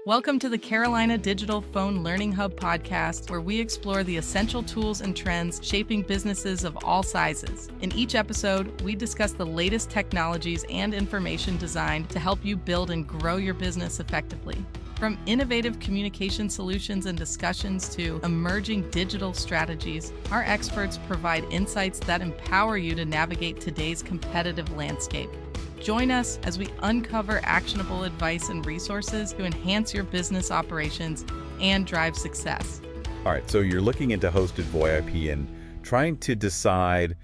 Welcome to the Carolina Digital Phone Learning Hub podcast, where we explore the essential tools and trends shaping businesses of all sizes. In each episode, we discuss the latest technologies and information designed to help you build and grow your business effectively. From innovative communication solutions and discussions to emerging digital strategies, our experts provide insights that empower you to navigate today's competitive landscape. Join us as we uncover actionable advice and resources to enhance your business operations and drive success. All right, so you're looking into hosted VoIP and trying to decide,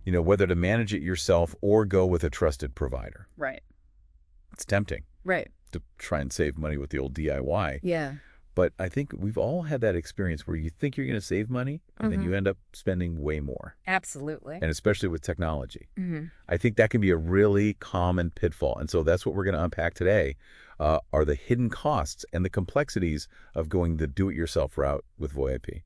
whether to manage it yourself or go with a trusted provider. Right. It's tempting. Right. To try and save money with the old DIY. Yeah. But I think we've all had that experience where you think you're going to save money and then you end up spending way more. Absolutely. And especially with technology. I think that can be a really common pitfall. And so that's what we're going to unpack today, are the hidden costs and the complexities of going the do-it-yourself route with VoIP.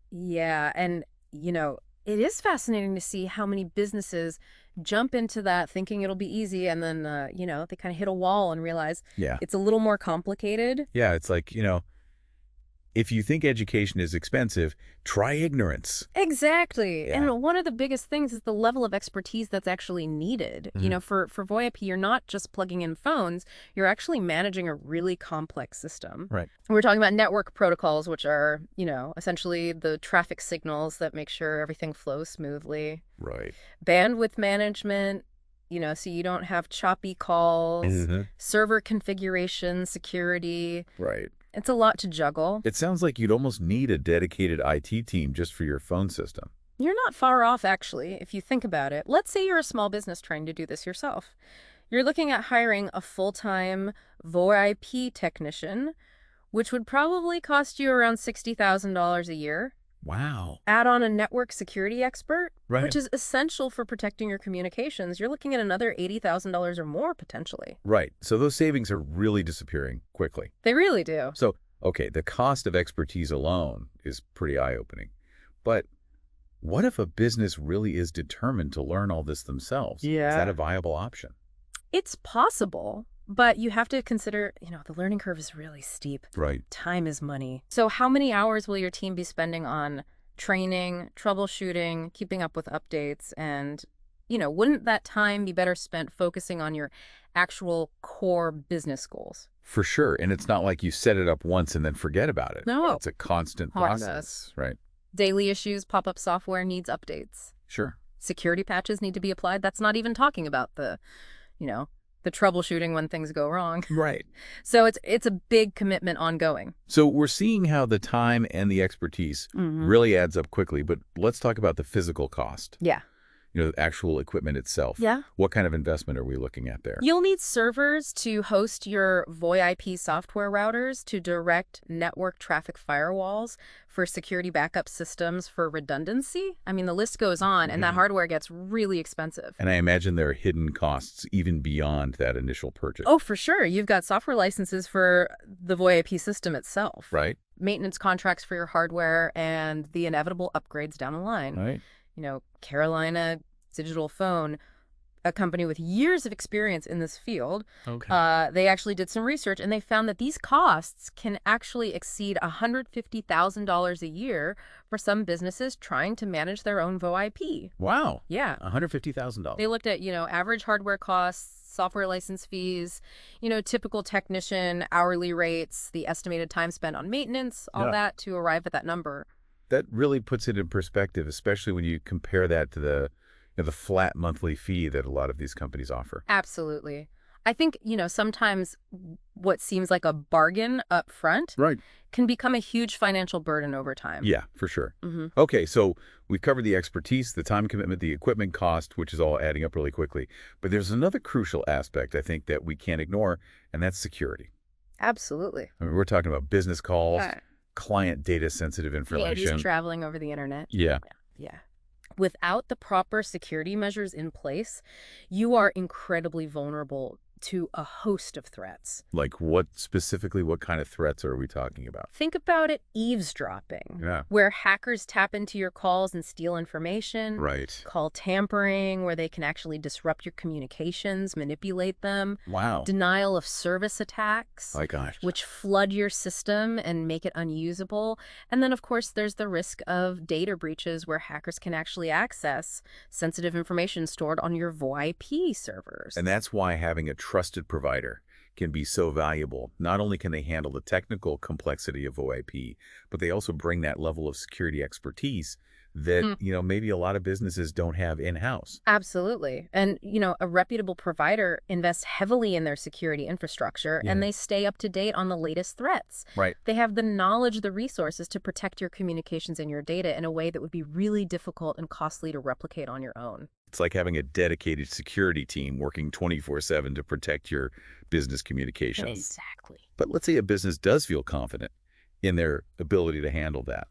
Yeah. And, it is fascinating to see how many businesses jump into that thinking it'll be easy. And then, they kind of hit a wall and realize it's a little more complicated. Yeah. It's like, if you think education is expensive, try ignorance. Exactly. Yeah. And one of the biggest things is the level of expertise that's actually needed. For VoIP, you're not just plugging in phones, you're actually managing a really complex system. Right. We're talking about network protocols, which are, essentially the traffic signals that make sure everything flows smoothly. Right. Bandwidth management, so you don't have choppy calls, server configuration, security. Right. It's a lot to juggle. It sounds like you'd almost need a dedicated IT team just for your phone system. You're not far off, actually, if you think about it. Let's say you're a small business trying to do this yourself. You're looking at hiring a full-time VoIP technician, which would probably cost you around $60,000 a year. Wow. Add on a network security expert, Right. which is essential for protecting your communications. You're looking at another $80,000 or more, potentially. Right. So those savings are really disappearing quickly. They really do. So, okay, the cost of expertise alone is pretty eye-opening. But what if a business really is determined to learn all this themselves? Yeah. Is that a viable option? It's possible, but you have to consider, the learning curve is really steep. Right. Time is money. So how many hours will your team be spending on training, troubleshooting, keeping up with updates? And, wouldn't that time be better spent focusing on your actual core business goals? For sure. And it's not like you set it up once and then forget about it. No. It's a constant process. Right. Daily issues, pop-up software needs updates. Sure. Security patches need to be applied. That's not even talking about the troubleshooting when things go wrong. Right. So it's a big commitment ongoing. So we're seeing how the time and the expertise really adds up quickly, but let's talk about the physical cost. Yeah. The actual equipment itself. Yeah. What kind of investment are we looking at there? You'll need servers to host your VoIP software routers, to direct network traffic firewalls, for security backup systems, for redundancy. I mean, the list goes on, and that hardware gets really expensive. And I imagine there are hidden costs even beyond that initial purchase. Oh, for sure. You've got software licenses for the VoIP system itself. Right. Maintenance contracts for your hardware, and the inevitable upgrades down the line. Right. Carolina Digital Phone, a company with years of experience in this field, they actually did some research, and they found that these costs can actually exceed $150,000 a year for some businesses trying to manage their own VoIP. Wow. Yeah. $150,000. They looked at, average hardware costs, software license fees, typical technician hourly rates, the estimated time spent on maintenance, all that to arrive at that number. That really puts it in perspective, especially when you compare that to the flat monthly fee that a lot of these companies offer. Absolutely. I think, sometimes what seems like a bargain up front can become a huge financial burden over time. Yeah, for sure. Okay, so we've covered the expertise, the time commitment, the equipment cost, which is all adding up really quickly. But there's another crucial aspect, I think, that we can't ignore, and that's security. Absolutely. I mean, we're talking about business calls, client data-sensitive information. Just traveling over the internet. Yeah. Yeah. Without the proper security measures in place, you are incredibly vulnerable to a host of threats. Like specifically, what kind of threats are we talking about? Think about it, eavesdropping, where hackers tap into your calls and steal information. Right. Call tampering, where they can actually disrupt your communications, manipulate them. Wow. Denial of service attacks, My gosh. which flood your system and make it unusable. And then, of course, there's the risk of data breaches where hackers can actually access sensitive information stored on your VoIP servers. And that's why having a trusted provider can be so valuable. Not only can they handle the technical complexity of VoIP, but they also bring that level of security expertise that, maybe a lot of businesses don't have in-house. Absolutely. And, a reputable provider invests heavily in their security infrastructure, and they stay up to date on the latest threats. Right. They have the knowledge, the resources to protect your communications and your data in a way that would be really difficult and costly to replicate on your own. It's like having a dedicated security team working 24/7 to protect your business communications. Exactly. But let's say a business does feel confident in their ability to handle that.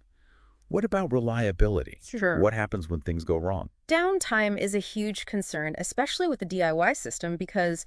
What about reliability? Sure. What happens when things go wrong? Downtime is a huge concern, especially with the DIY system, because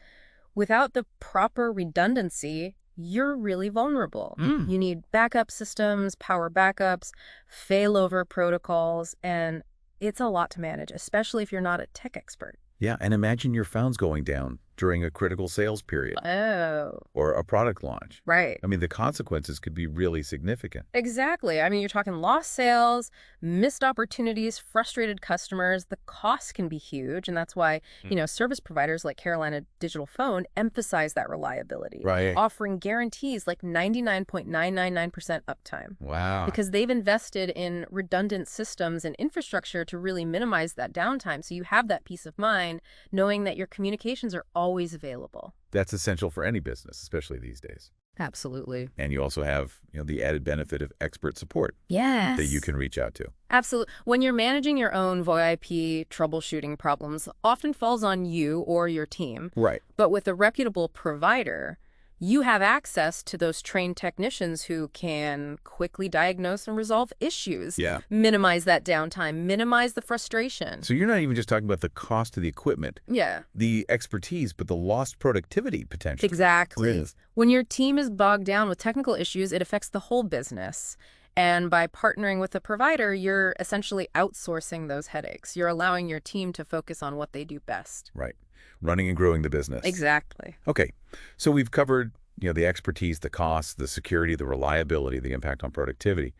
without the proper redundancy, you're really vulnerable. You need backup systems, power backups, failover protocols, and it's a lot to manage, especially if you're not a tech expert. Yeah, and imagine your phone's going down during a critical sales period. Oh. Or a product launch. Right. I mean, the consequences could be really significant. Exactly. I mean, you're talking lost sales, missed opportunities, frustrated customers. The costs can be huge, and that's why, service providers like Carolina Digital Phone emphasize that reliability. Right. Offering guarantees like 99.999% uptime. Wow. Because they've invested in redundant systems and infrastructure to really minimize that downtime, so you have that peace of mind knowing that your communications are always available. That's essential for any business, especially these days. Absolutely. And you also have, the added benefit of expert support. Yes. That you can reach out to. Absolutely. When you're managing your own VoIP troubleshooting problems, often falls on you or your team. Right. But with a reputable provider, you have access to those trained technicians who can quickly diagnose and resolve issues. Yeah. Minimize that downtime, minimize the frustration. So you're not even just talking about the cost of the equipment. Yeah. The expertise, but the lost productivity potentially. Exactly. Yes. When your team is bogged down with technical issues, it affects the whole business. And by partnering with a provider, you're essentially outsourcing those headaches. You're allowing your team to focus on what they do best. Right. Running and growing the business. Exactly. Okay. So we've covered, the expertise, the costs, the security, the reliability, the impact on productivity.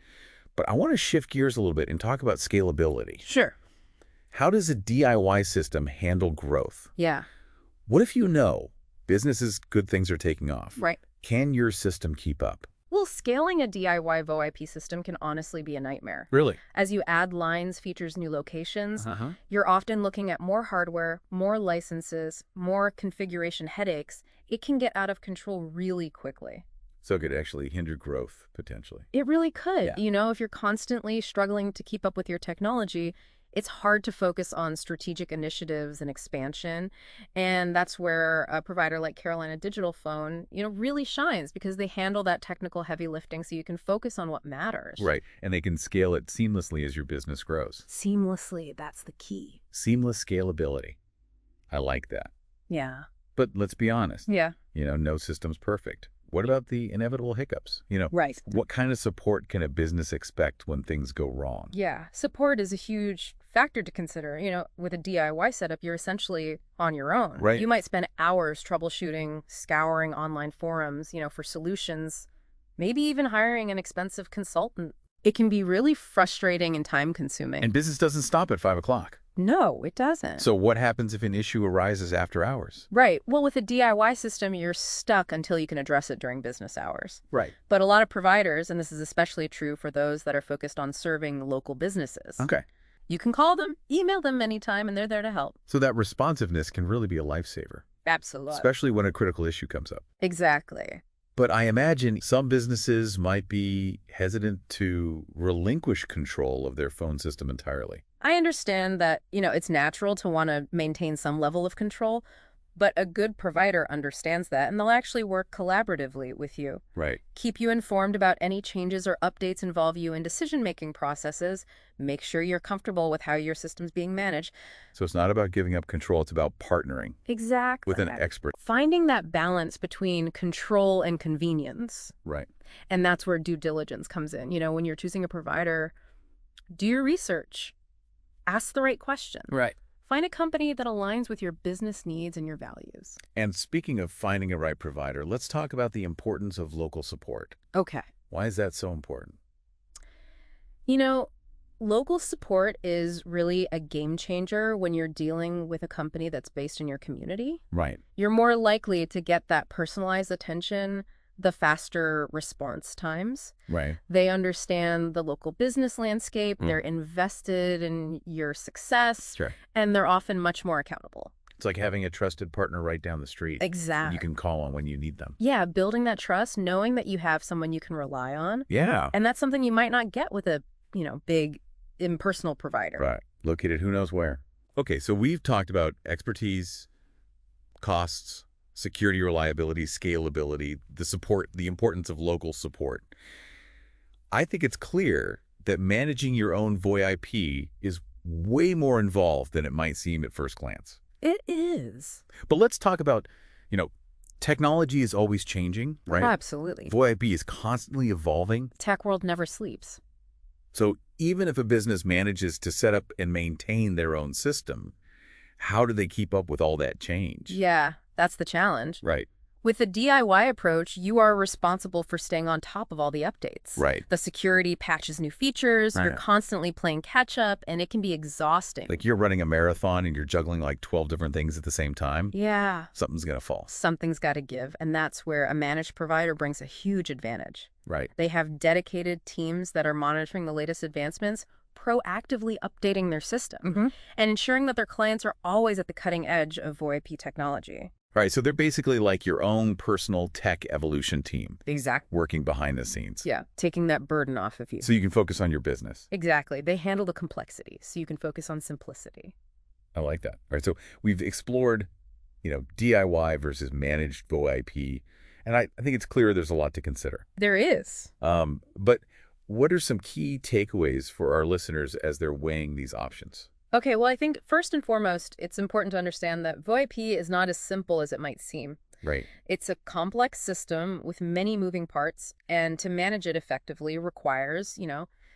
But I want to shift gears a little bit and talk about scalability. Sure. How does a DIY system handle growth? Yeah. What if businesses, good things are taking off? Right. Can your system keep up? Well, scaling a DIY VoIP system can honestly be a nightmare. Really? As you add lines, features, new locations, you're often looking at more hardware, more licenses, more configuration headaches. It can get out of control really quickly. So it could actually hinder growth, potentially. It really could. Yeah. If you're constantly struggling to keep up with your technology, it's hard to focus on strategic initiatives and expansion. And that's where a provider like Carolina Digital Phone, really shines because they handle that technical heavy lifting so you can focus on what matters. Right. And they can scale it seamlessly as your business grows. Seamlessly, that's the key. Seamless scalability. I like that. Yeah. But let's be honest. Yeah. No system's perfect. What about the inevitable hiccups? Right. What kind of support can a business expect when things go wrong? Yeah. Support is a huge factor to consider. With a DIY setup, you're essentially on your own. Right. You might spend hours troubleshooting, scouring online forums, for solutions, maybe even hiring an expensive consultant. It can be really frustrating and time-consuming. And business doesn't stop at 5 o'clock. No, it doesn't. So what happens if an issue arises after hours? Right. Well, with a DIY system, you're stuck until you can address it during business hours. Right. But a lot of providers, and this is especially true for those that are focused on serving local businesses. Okay. You can call them, email them anytime, and they're there to help. So that responsiveness can really be a lifesaver. Absolutely. Especially when a critical issue comes up. Exactly. But I imagine some businesses might be hesitant to relinquish control of their phone system entirely. I understand that, it's natural to want to maintain some level of control, But a good provider understands that, and they'll actually work collaboratively with you. Right. Keep you informed about any changes or updates involve you in decision-making processes. Make sure you're comfortable with how your system's being managed. So it's not about giving up control. It's about partnering Exactly. with an expert. Finding that balance between control and convenience. Right. And that's where due diligence comes in. When you're choosing a provider, do your research. Ask the right question. Right. Find a company that aligns with your business needs and your values. And speaking of finding a right provider, let's talk about the importance of local support. Okay. Why is that so important? Local support is really a game changer when you're dealing with a company that's based in your community. Right. You're more likely to get that personalized attention, the faster response times. Right. They understand the local business landscape. They're invested in your success. Sure. And they're often much more accountable. It's like having a trusted partner right down the street. Exactly. You can call on when you need them. Yeah, building that trust, knowing that you have someone you can rely on. Yeah. And that's something you might not get with a, big impersonal provider. Right. Located who knows where. Okay, so we've talked about expertise, costs, security, reliability, scalability, the support, the importance of local support. I think it's clear that managing your own VoIP is way more involved than it might seem at first glance. It is. But let's talk about, technology is always changing, right? Absolutely. VoIP is constantly evolving. Tech world never sleeps. So even if a business manages to set up and maintain their own system, how do they keep up with all that change? Yeah, that's the challenge. Right. With the DIY approach, you are responsible for staying on top of all the updates. Right. The security patches new features, you're constantly playing catch up, and it can be exhausting. Like you're running a marathon and you're juggling like 12 different things at the same time. Yeah. Something's going to fall. Something's got to give, and that's where a managed provider brings a huge advantage. Right. They have dedicated teams that are monitoring the latest advancements, proactively updating their system, and ensuring that their clients are always at the cutting edge of VoIP technology. Right. So they're basically like your own personal tech evolution team. Exactly. Working behind the scenes. Yeah, taking that burden off of you. So you can focus on your business. Exactly. They handle the complexities, so you can focus on simplicity. I like that. All right. So we've explored, DIY versus managed VoIP. And I think it's clear there's a lot to consider. There is. But what are some key takeaways for our listeners as they're weighing these options? Okay, well, I think first and foremost, it's important to understand that VoIP is not as simple as it might seem. Right. It's a complex system with many moving parts, and to manage it effectively requires,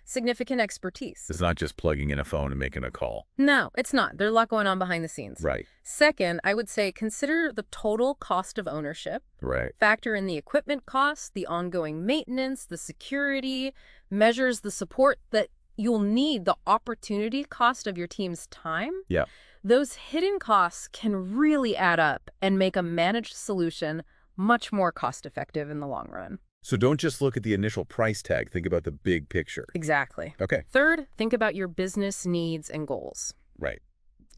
significant expertise. It's not just plugging in a phone and making a call. No, it's not. There's a lot going on behind the scenes. Right. Second, I would say consider the total cost of ownership. Right. Factor in the equipment costs, the ongoing maintenance, the security, measures the support that you'll need, the opportunity cost of your team's time. Yeah. Those hidden costs can really add up and make a managed solution much more cost-effective in the long run. So don't just look at the initial price tag. Think about the big picture. Exactly. Okay. Third, think about your business needs and goals. Right.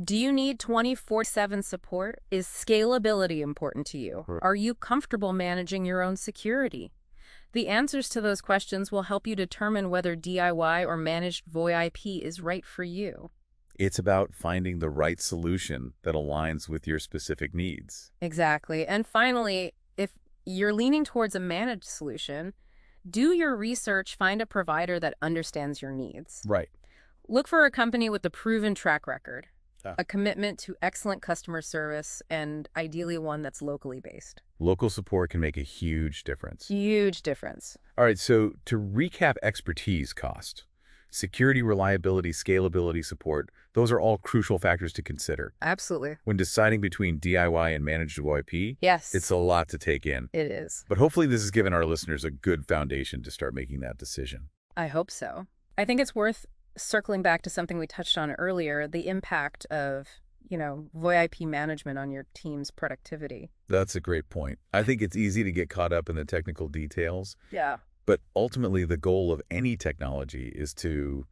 Do you need 24/7 support? Is scalability important to you? Right. Are you comfortable managing your own security? The answers to those questions will help you determine whether DIY or managed VoIP is right for you. It's about finding the right solution that aligns with your specific needs. Exactly. And finally, if you're leaning towards a managed solution, do your research, find a provider that understands your needs. Right. Look for a company with a proven track record, a commitment to excellent customer service, and ideally one that's locally based. Local support can make a huge difference. Huge difference. All right, so to recap expertise cost, security, reliability, scalability, support, those are all crucial factors to consider. Absolutely. When deciding between DIY and managed VoIP, Yes. it's a lot to take in. It is. But hopefully this has given our listeners a good foundation to start making that decision. I hope so. I think it's worth circling back to something we touched on earlier, the impact of, VoIP management on your team's productivity. That's a great point. I think it's easy to get caught up in the technical details. Yeah. But ultimately, the goal of any technology is to,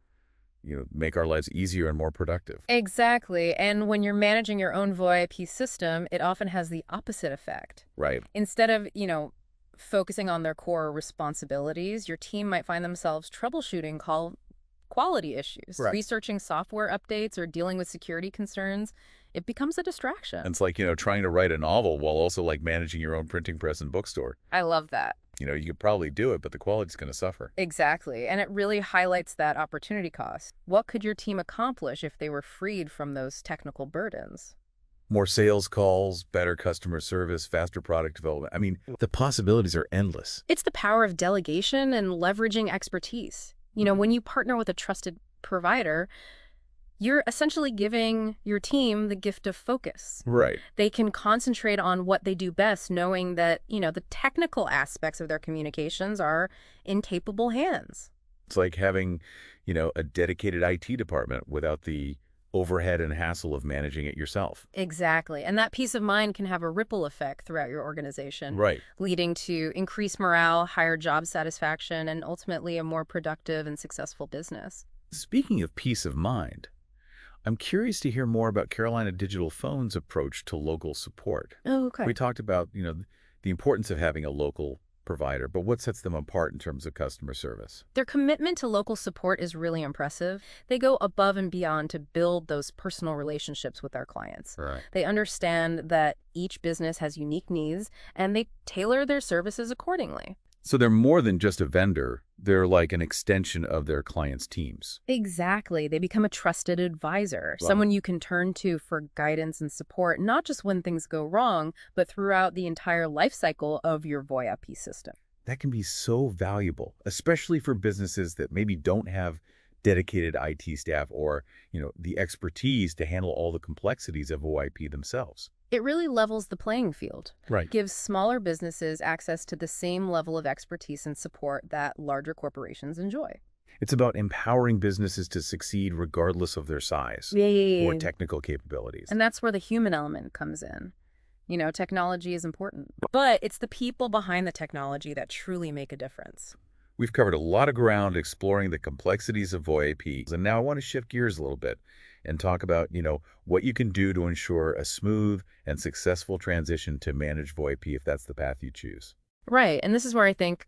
make our lives easier and more productive. Exactly. And when you're managing your own VoIP system, it often has the opposite effect. Right. Instead of, focusing on their core responsibilities, your team might find themselves troubleshooting quality issues. Right. Researching software updates or dealing with security concerns, it becomes a distraction. And it's like, trying to write a novel while also like managing your own printing press and bookstore. I love that. You could probably do it, but the quality's going to suffer. Exactly. And it really highlights that opportunity cost. What could your team accomplish if they were freed from those technical burdens? More sales calls, better customer service, faster product development. I mean, the possibilities are endless. It's the power of delegation and leveraging expertise. When you partner with a trusted provider, you're essentially giving your team the gift of focus. Right. They can concentrate on what they do best, knowing that, the technical aspects of their communications are in capable hands. It's like having, a dedicated IT department without the overhead and hassle of managing it yourself. Exactly. And that peace of mind can have a ripple effect throughout your organization, Right. leading to increased morale, higher job satisfaction, and ultimately a more productive and successful business. Speaking of peace of mind, I'm curious to hear more about Carolina Digital Phone's approach to local support. Oh, okay. We talked about, the importance of having a local provider, but what sets them apart in terms of customer service? Their commitment to local support is really impressive. They go above and beyond to build those personal relationships with their clients. Right. They understand that each business has unique needs, and they tailor their services accordingly. So they're more than just a vendor. They're like an extension of their clients' teams. Exactly. They become a trusted advisor, Wow. someone you can turn to for guidance and support, not just when things go wrong, but throughout the entire life cycle of your VoIP system. That can be so valuable, especially for businesses that maybe don't have dedicated IT staff or, the expertise to handle all the complexities of VoIP themselves. It really levels the playing field. Right. Gives smaller businesses access to the same level of expertise and support that larger corporations enjoy. It's about empowering businesses to succeed regardless of their size Yeah. or technical capabilities. And that's where the human element comes in. Technology is important, but it's the people behind the technology that truly make a difference. We've covered a lot of ground exploring the complexities of VoIP, and now I want to shift gears a little bit and talk about, what you can do to ensure a smooth and successful transition to manage VoIP if that's the path you choose. Right. And this is where I think,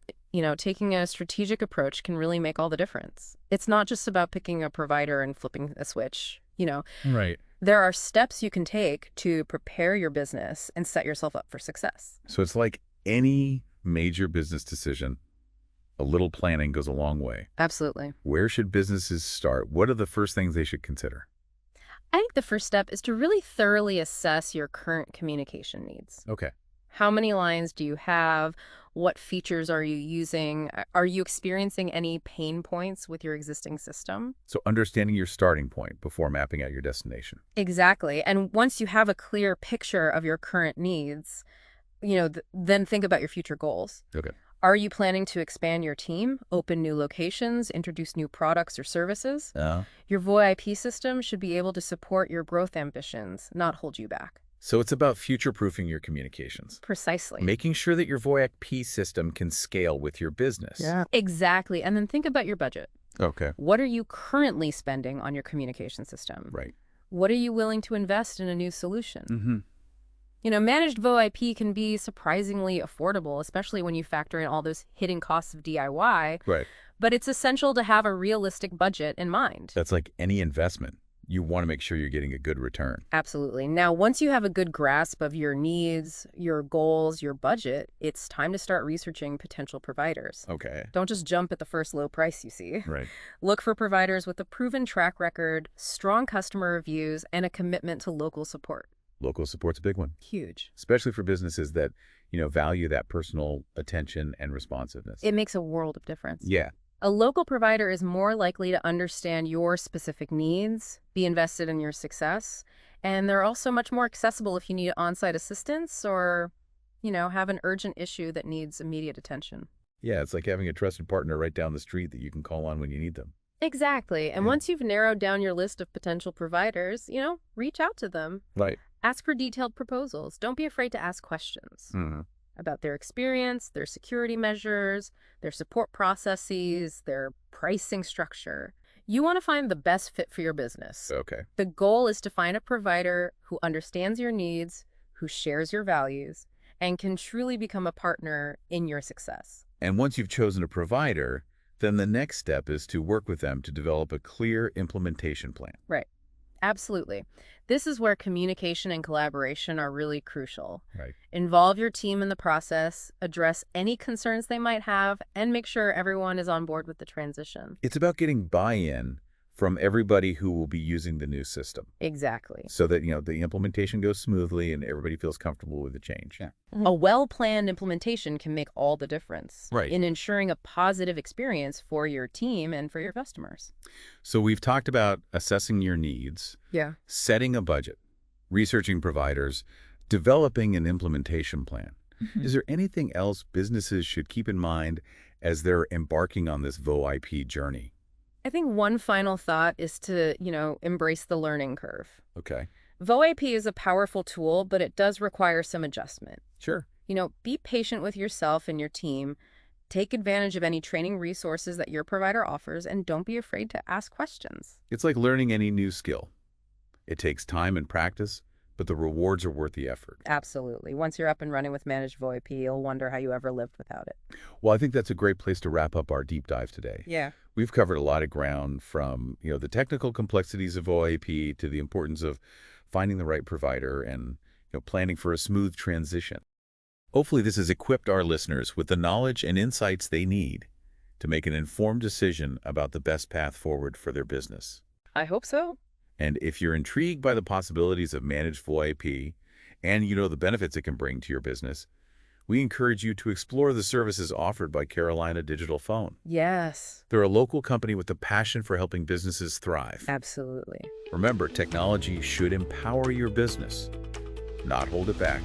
taking a strategic approach can really make all the difference. It's not just about picking a provider and flipping a switch. Right. There are steps you can take to prepare your business and set yourself up for success. So it's like any major business decision, a little planning goes a long way. Absolutely. Where should businesses start? What are the first things they should consider? I think the first step is to really thoroughly assess your current communication needs. Okay. How many lines do you have? What features are you using? Are you experiencing any pain points with your existing system? So understanding your starting point before mapping out your destination. Exactly. And once you have a clear picture of your current needs, then think about your future goals. Okay. Are you planning to expand your team, open new locations, introduce new products or services? Your VoIP system should be able to support your growth ambitions, not hold you back. So it's about future-proofing your communications. Precisely. Making sure that your VoIP system can scale with your business. Exactly. And then think about your budget. Okay. What are you currently spending on your communication system? Right. What are you willing to invest in a new solution? Mm-hmm. Managed VoIP can be surprisingly affordable, especially when you factor in all those hidden costs of DIY. Right. But it's essential to have a realistic budget in mind. That's like any investment. You want to make sure you're getting a good return. Absolutely. Now, once you have a good grasp of your needs, your goals, your budget, it's time to start researching potential providers. Okay. Don't just jump at the first low price you see. Right. Look for providers with a proven track record, strong customer reviews, and a commitment to local support. Local support's a big one, Huge. especially for businesses that, value that personal attention and responsiveness. It makes a world of difference. Yeah. A local provider is more likely to understand your specific needs, be invested in your success, and they're also much more accessible if you need on-site assistance or, have an urgent issue that needs immediate attention. Yeah, it's like having a trusted partner right down the street that you can call on when you need them. Exactly. And Yeah. once you've narrowed down your list of potential providers, reach out to them. Right. Ask for detailed proposals. Don't be afraid to ask questions Mm-hmm. about their experience, their security measures, their support processes, their pricing structure. You want to find the best fit for your business. Okay. The goal is to find a provider who understands your needs, who shares your values, and can truly become a partner in your success. And once you've chosen a provider, then the next step is to work with them to develop a clear implementation plan. Right. Absolutely. This is where communication and collaboration are really crucial. Right. Involve your team in the process, address any concerns they might have, and make sure everyone is on board with the transition. It's about getting buy-in from everybody who will be using the new system. Exactly. So that, the implementation goes smoothly and everybody feels comfortable with the change. Yeah. A well-planned implementation can make all the difference Right. in ensuring a positive experience for your team and for your customers. So we've talked about assessing your needs, Yeah. setting a budget, researching providers, developing an implementation plan. Is there anything else businesses should keep in mind as they're embarking on this VoIP journey? I think one final thought is to, embrace the learning curve. Okay. VoIP is a powerful tool, but it does require some adjustment. Sure. Be patient with yourself and your team. Take advantage of any training resources that your provider offers, and don't be afraid to ask questions. It's like learning any new skill. It takes time and practice, but the rewards are worth the effort. Absolutely. Once you're up and running with managed VoIP, you'll wonder how you ever lived without it. Well, I think that's a great place to wrap up our deep dive today. Yeah. We've covered a lot of ground from, the technical complexities of VoIP to the importance of finding the right provider and, planning for a smooth transition. Hopefully this has equipped our listeners with the knowledge and insights they need to make an informed decision about the best path forward for their business. I hope so. And if you're intrigued by the possibilities of managed VoIP and the benefits it can bring to your business, we encourage you to explore the services offered by Carolina Digital Phone. Yes. They're a local company with a passion for helping businesses thrive. Absolutely. Remember, technology should empower your business, not hold it back.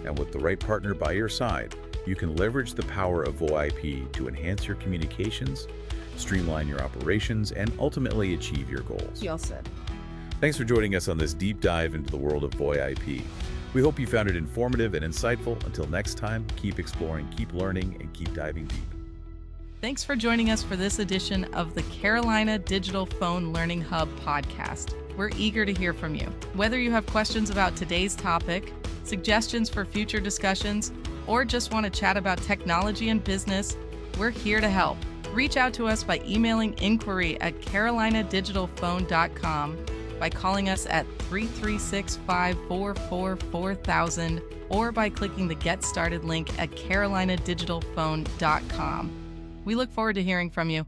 And with the right partner by your side, you can leverage the power of VoIP to enhance your communications, streamline your operations, and ultimately achieve your goals. Well said. Thanks for joining us on this deep dive into the world of VoIP. We hope you found it informative and insightful. Until next time, keep exploring, keep learning, and keep diving deep. Thanks for joining us for this edition of the Carolina Digital Phone Learning Hub podcast. We're eager to hear from you. Whether you have questions about today's topic, suggestions for future discussions, or just want to chat about technology and business, we're here to help. Reach out to us by emailing inquiry@carolinadigitalphone.com, by calling us at 336-544-4000, or by clicking the Get Started link at carolinadigitalphone.com. We look forward to hearing from you.